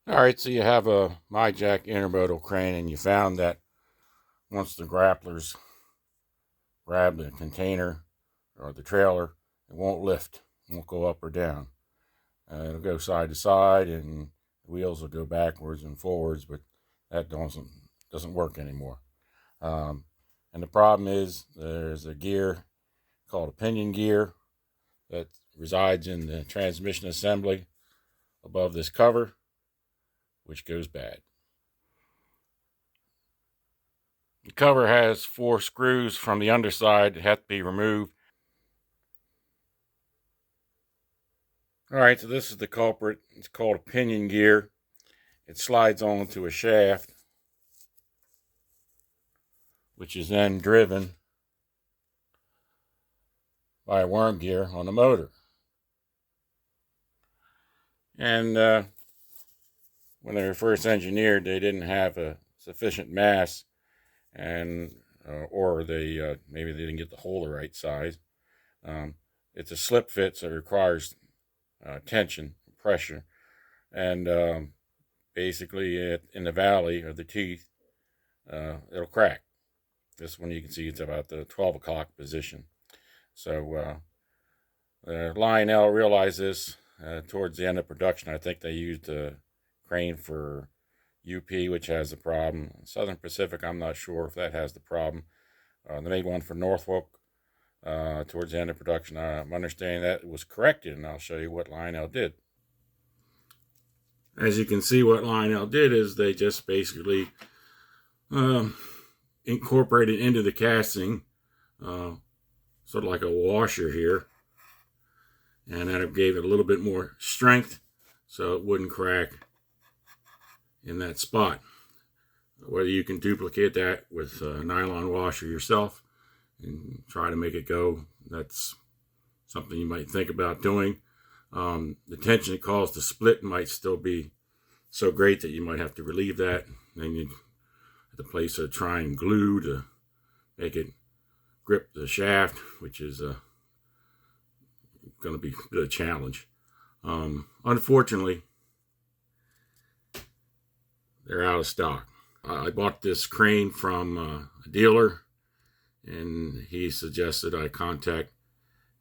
All right, so you have a MyJack intermodal crane, and you found that once the grapplers grab the container or the trailer, it won't lift, it won't go up or down. It'll go side to side, and the wheels will go backwards and forwards, but that doesn't work anymore. Um, and the problem is there's a gear called a pinion gear that resides in the transmission assembly above this cover, which goes bad. The cover has 4 screws from the underside that have to be removed. Alright, so this is the culprit. It's called a pinion gear. It slides onto a shaft, which is then driven by a worm gear on the motor. And when they were first engineered, they didn't have a sufficient mass, and or they maybe they didn't get the hole the right size. It's a slip fit, so it requires tension, pressure, and basically in the valley of the teeth, it'll crack. This one you can see it's about the 12 o'clock position. So Lionel realized this towards the end of production. I think they used a crane for UP, which has the problem. Southern Pacific, I'm not sure if that has the problem. They made one for Norfolk towards the end of production. I'm understanding that it was corrected, and I'll show you what Lionel did. As you can see, what Lionel did is they just basically incorporated into the casting sort of like a washer here, and that gave it a little bit more strength so it wouldn't crack in that spot. Whether you can duplicate that with a nylon washer yourself and try to make it go, that's something you might think about doing. The tension it caused the split might still be so great that you might have to relieve that. Then you have to place a trying glue to make it grip the shaft, which is going to be a bit of a challenge. Unfortunately, they're out of stock. I bought this crane from a dealer, and he suggested I contact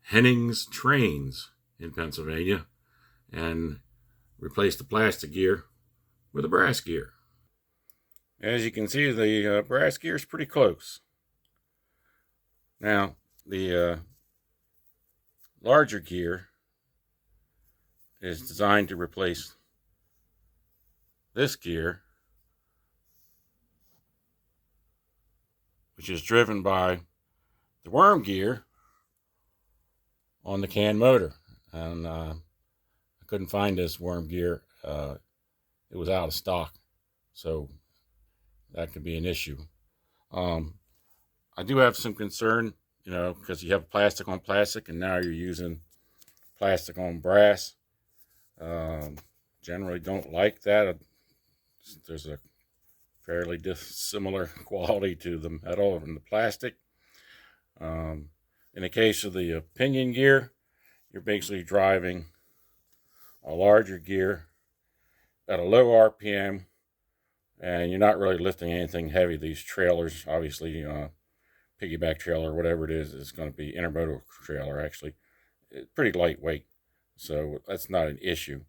Henning's Trains in Pennsylvania and replace the plastic gear with a brass gear. As you can see, the brass gear is pretty close. Now, the larger gear is designed to replace this gear, which is driven by the worm gear on the can motor. And I couldn't find this worm gear. It was out of stock, so that could be an issue. I do have some concern, because you have plastic on plastic, and now you're using plastic on brass. Generally don't like that. There's a fairly dissimilar quality to the metal and the plastic. In the case of the pinion gear, you're basically driving a larger gear at a low RPM, and you're not really lifting anything heavy. These trailers, obviously, piggyback trailer, whatever it is going to be intermodal trailer, actually. It's pretty lightweight, so that's not an issue.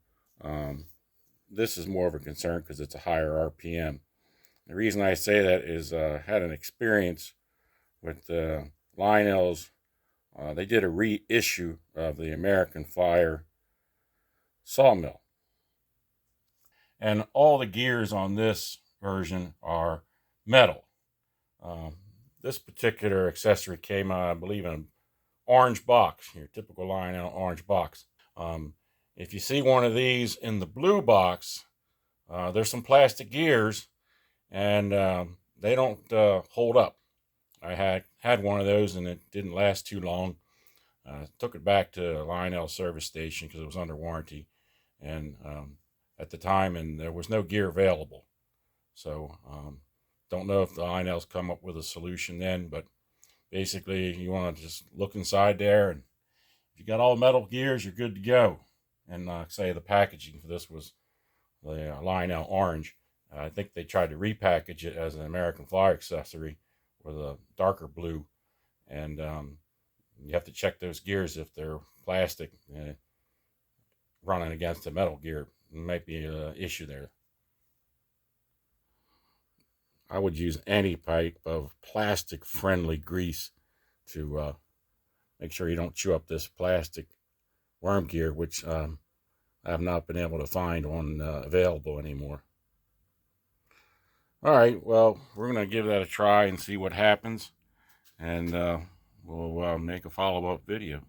This is more of a concern because it's a higher RPM. The reason I say that is I had an experience with Lionel's. They did a reissue of the American Fire sawmill. And all the gears on this version are metal. This particular accessory came, I believe, in an orange box, your typical Lionel orange box. If you see one of these in the blue box, there's some plastic gears, and they don't hold up. I had one of those, and it didn't last too long. Took it back to Lionel service station because it was under warranty, and at the time, and there was no gear available. So don't know if the Lionel's come up with a solution then, but basically you want to just look inside there, and if you got all metal gears, you're good to go. And like I say, the packaging for this was the Lionel orange. I think they tried to repackage it as an American Flyer accessory with a darker blue, and you have to check those gears if they're plastic. Running against a metal gear might be an issue there. I would use any type of plastic friendly grease to make sure you don't chew up this plastic worm gear, which I have not been able to find on available anymore. All right, well, we're going to give that a try and see what happens, and we'll make a follow-up video.